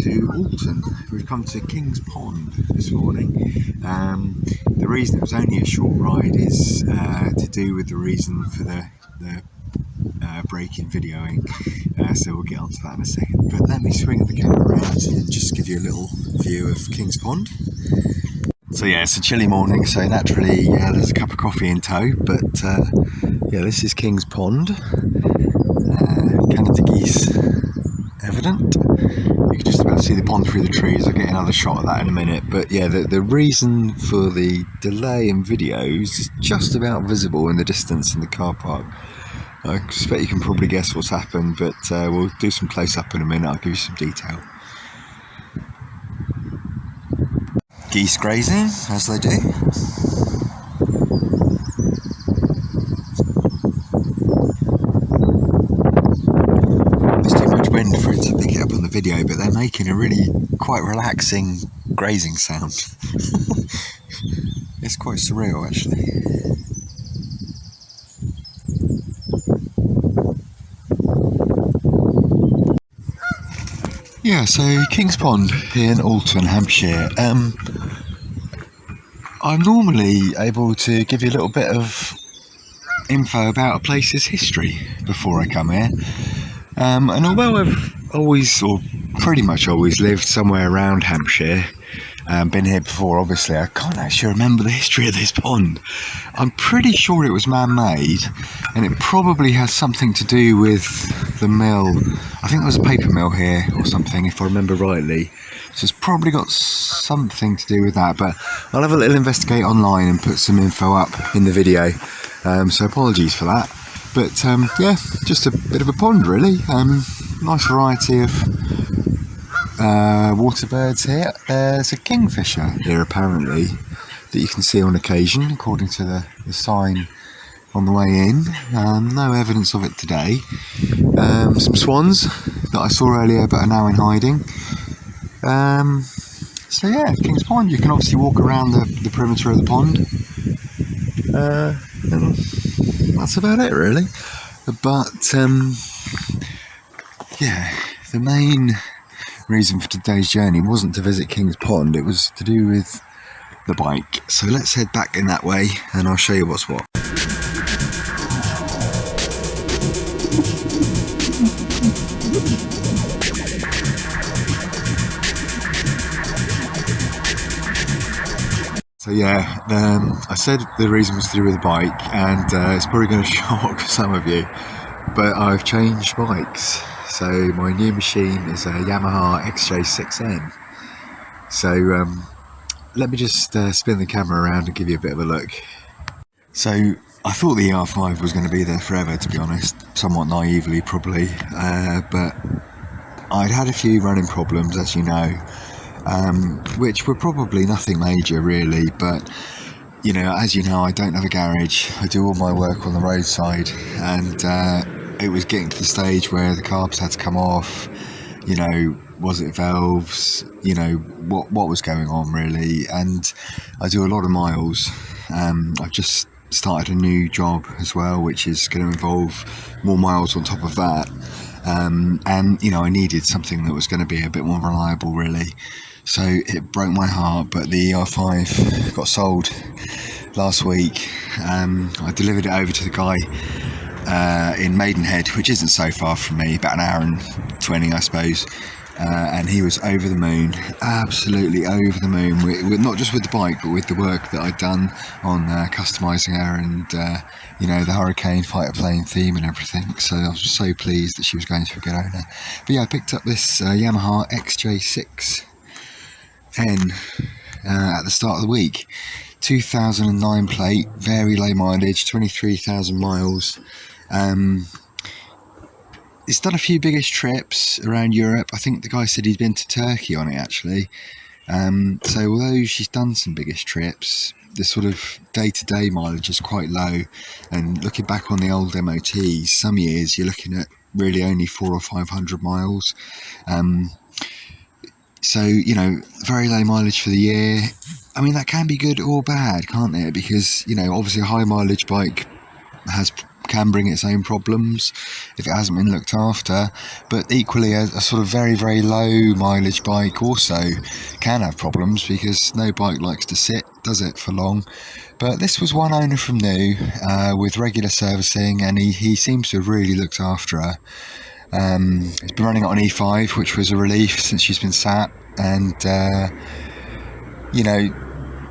to Alton. We've come to King's Pond this morning. The reason it was only a short ride is to do with the reason for the break in videoing, so we'll get onto that in a second. But let me swing the camera around and just give you a little view of King's Pond. So yeah, it's a chilly morning, so naturally there's a cup of coffee in tow, but yeah, this is King's Pond. Canada geese evident. You can just about see the pond through the trees. I'll get another shot of that in a minute. But yeah, the reason for the delay in videos is just about visible in the distance in the car park. I expect you can probably guess what's happened, but we'll do some close-up in a minute. I'll give you some detail. Geese grazing, as they do. There's too much wind for it to pick it up on the video, but they're making a really quite relaxing grazing sound. It's quite surreal, actually. Yeah, so King's Pond here in Alton, Hampshire. I'm normally able to give you a little bit of info about a place's history before I come here. And although I've always, or pretty much always, lived somewhere around Hampshire, been here before, obviously, I can't actually remember the history of this pond. I'm pretty sure it was man-made, and it probably has something to do with the mill. I think there was a paper mill here or something, if I remember rightly. So it's probably got something to do with that, but I'll have a little investigate online and put some info up in the video. So apologies for that. But yeah, just a bit of a pond really. Nice variety of water birds here. There's a kingfisher here apparently that you can see on occasion, according to the sign on the way in. No evidence of it today. Some swans that I saw earlier but are now in hiding. So yeah, King's Pond. You can obviously walk around the perimeter of the pond. And that's about it really. But yeah, the main reason for today's journey wasn't to visit King's Pond, it was to do with the bike. So let's head back in that way and I'll show you what's what. So yeah, I said the reason was to do with the bike, and it's probably going to shock some of you, but I've changed bikes. So my new machine is a Yamaha XJ6N. So let me just spin the camera around and give you a bit of a look. So I thought the ER5 was going to be there forever, to be honest, somewhat naively probably, but I'd had a few running problems, as you know. Which were probably nothing major really, but you know, as you know, I don't have a garage. I do all my work on the roadside, and it was getting to the stage where the carbs had to come off. You know, was it valves? You know, what was going on really? And I do a lot of miles. I've just started a new job as well, which is going to involve more miles on top of that. And you know, I needed something that was going to be a bit more reliable really. So it broke my heart, but the ER5 got sold last week. I delivered it over to the guy in Maidenhead, which isn't so far from me, about an hour and 20 I suppose, and he was over the moon, absolutely over the moon, with not just with the bike but with the work that I'd done on customising her and you know, the Hurricane fighter plane theme and everything. So I was so pleased that she was going to a good owner. But yeah, I picked up this Yamaha XJ6N at the start of the week. 2009 plate, very low mileage, 23,000 miles. It's done a few biggish trips around Europe. I think the guy said he'd been to Turkey on it actually. So although she's done some biggish trips, the sort of day-to-day mileage is quite low. And looking back on the old MOTs, some years you're looking at really only 400 or 500 miles. So, you know, very low mileage for the year. I mean, that can be good or bad, can't it? Because, you know, obviously a high mileage bike can bring its own problems if it hasn't been looked after, but equally a sort of very, very low mileage bike also can have problems, because no bike likes to sit, does it, for long. But this was one owner from new, with regular servicing, and he seems to have really looked after her. He's been running it on E5, which was a relief since she's been sat, and you know,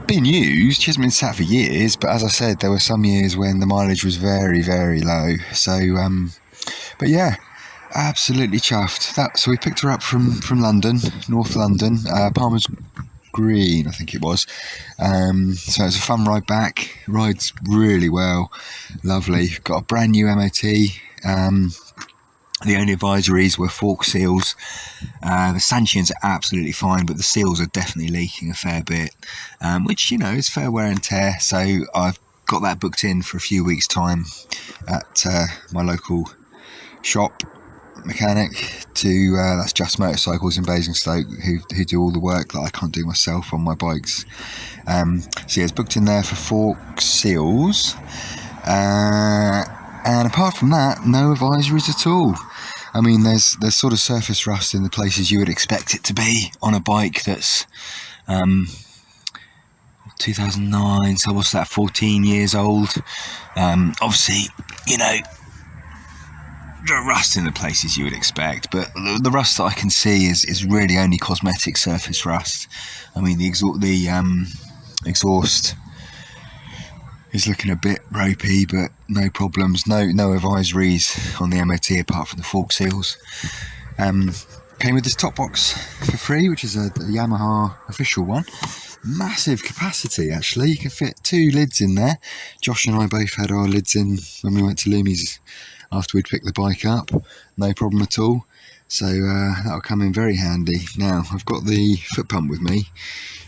been used. She hasn't been sat for years, but as I said, there were some years when the mileage was very, very low. So but yeah, absolutely chuffed. So we picked her up from London, North London, Palmer's Green, I think it was. So it's a fun ride back. Rides really well, lovely. Got a brand new MOT. The only advisories were fork seals. The stanchions are absolutely fine, but the seals are definitely leaking a fair bit, which, you know, is fair wear and tear. So I've got that booked in for a few weeks' time at my local shop mechanic. That's Just Motorcycles in Basingstoke, who do all the work that I can't do myself on my bikes. So yeah, it's booked in there for fork seals. And apart from that, no advisories at all. I mean, there's sort of surface rust in the places you would expect it to be on a bike that's 2009, so what's that, 14 years old. Obviously, you know, the rust in the places you would expect, but the rust that I can see is really only cosmetic surface rust. I mean, the exhaust is looking a bit ropey, but no problems, no advisories on the MOT apart from the fork seals. Came with this top box for free, which is a Yamaha official one. Massive capacity, actually. You can fit 2 lids in there. Josh and I both had our lids in when we went to Lumi's after we'd picked the bike up. No problem at all. So that'll come in very handy. Now, I've got the foot pump with me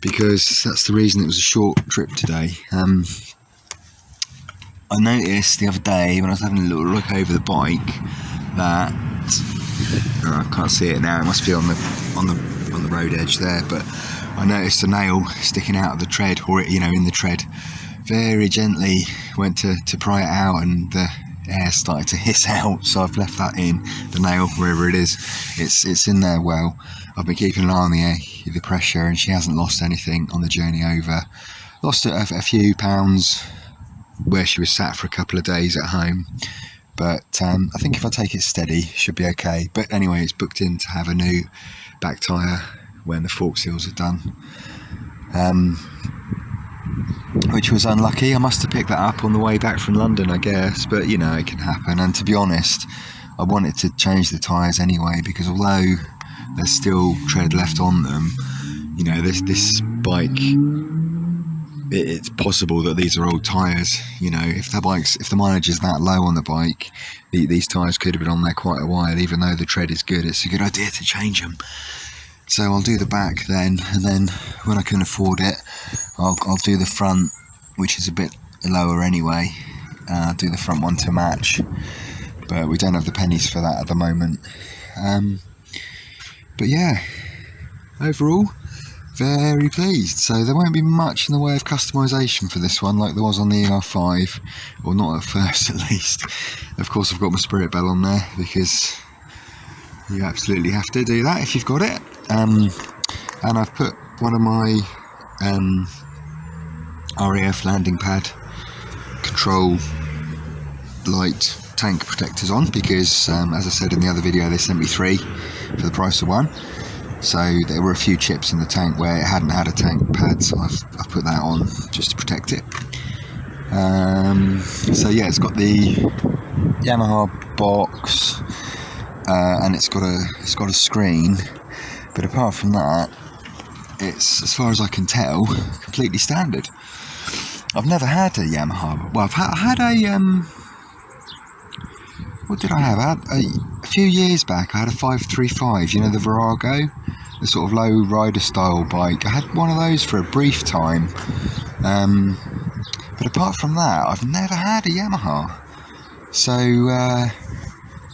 because that's the reason it was a short trip today. I noticed the other day when I was having a little look over the bike that I can't see it now. It must be on the road edge there, but I noticed a nail sticking out of the tread, or in the tread. Very gently went to pry it out, and the air started to hiss out. So I've left that in, the nail, wherever it is. It's in there well. I've been keeping an eye on the pressure, and she hasn't lost anything on the journey over. Lost a few pounds where she was sat for a couple of days at home, but I think if I take it steady, should be okay. But anyway, it's booked in to have a new back tyre when the fork seals are done, which was unlucky. I must have picked that up on the way back from London, I guess, but you know, it can happen. And to be honest, I wanted to change the tyres anyway, because although there's still tread left on them, you know, this bike, it's possible that these are old tyres. You know, if the mileage is that low on the bike, these tyres could have been on there quite a while. Even though the tread is good, it's a good idea to change them. So I'll do the back then, and then when I can afford it, I'll do the front, which is a bit lower anyway. Do the front one to match, but we don't have the pennies for that at the moment. But yeah, overall, very pleased. So there won't be much in the way of customisation for this one like there was on the ER5, or not at first at least. Of course, I've got my spirit bell on there because you absolutely have to do that if you've got it. And I've put one of my RAF landing pad control light tank protectors on, because as I said in the other video, they sent me 3 for the price of 1. So there were a few chips in the tank where it hadn't had a tank pad, so I've put that on just to protect it. So yeah, it's got the Yamaha box, and it's got a screen, but apart from that, it's, as far as I can tell, completely standard. I've never had a Yamaha. Well, I had a what did I have? I had a few years back, I had a 535, you know, the Virago, the sort of low rider style bike. I had one of those for a brief time, but apart from that, I've never had a Yamaha. So I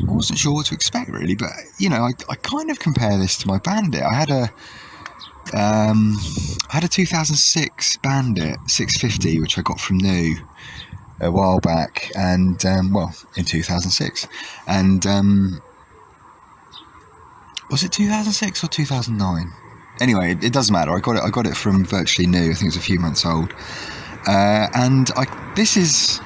wasn't sure what to expect really, but you know, I kind of compare this to my Bandit. I had a 2006 Bandit 650, which I got from new. a while back, and well, in 2006, and was it 2006 or 2009? Anyway, it doesn't matter. I got it from virtually new. I think it's a few months old, and this is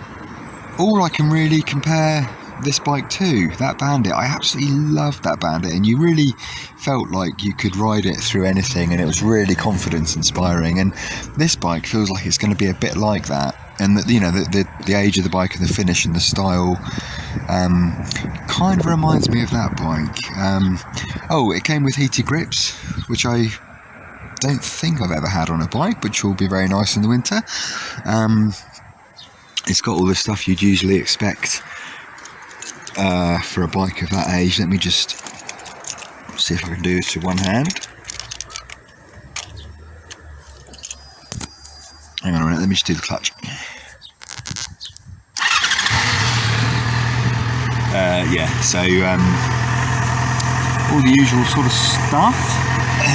all I can really compare this bike to. That Bandit, I absolutely loved that Bandit, and you really felt like you could ride it through anything, and it was really confidence inspiring. And this bike feels like it's going to be a bit like that. And the age of the bike and the finish and the style kind of reminds me of that bike. Oh, it came with heated grips, which I don't think I've ever had on a bike, which will be very nice in the winter. It's got all the stuff you'd usually expect for a bike of that age. Let me just see if I can do this with one hand. Hang on a minute, let me just do the clutch. Yeah, so all the usual sort of stuff.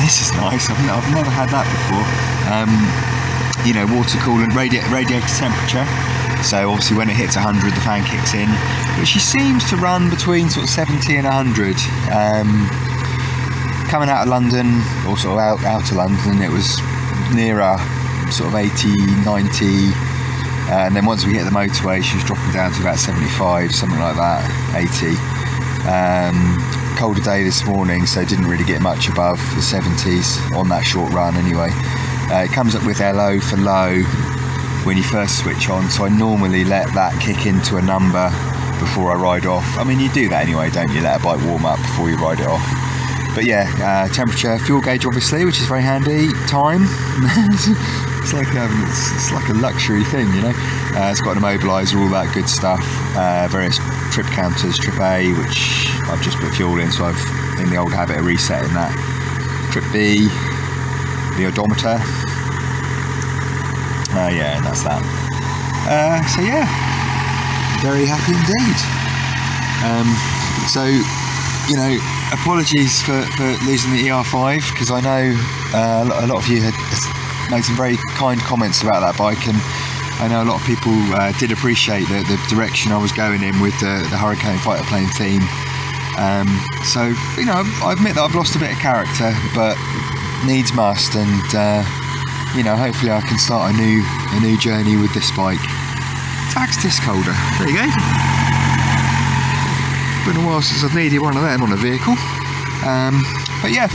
This is nice. I've never had that before. Water coolant, radiator temperature. So obviously when it hits 100, the fan kicks in, but she seems to run between sort of 70 and 100. Coming out of London, or sort of out of London, it was nearer sort of 80, 90, and then once we hit the motorway, she was dropping down to about 75, something like that, 80. Colder day this morning, so didn't really get much above the 70s on that short run anyway. It comes up with LO for low when you first switch on, so I normally let that kick into a number before I ride off. I mean, you do that anyway, don't you? Let a bike warm up before you ride it off. But yeah, temperature, fuel gauge obviously, which is very handy. Time, it's like a luxury thing, you know. It's got an immobiliser, all that good stuff. Various trip counters, trip A, which I've just put fuel in, so I've in the old habit of resetting that. Trip B, the odometer. Yeah, and that's that. So yeah, very happy indeed. Apologies for losing the ER5, because I know a lot of you had made some very kind comments about that bike, and I know a lot of people did appreciate the direction I was going in with the Hurricane fighter plane theme. So I admit that I've lost a bit of character, but needs must, and hopefully I can start a new journey with this bike. Tax disc holder, there you go. Been a while since I've needed one of them on a vehicle, but yeah.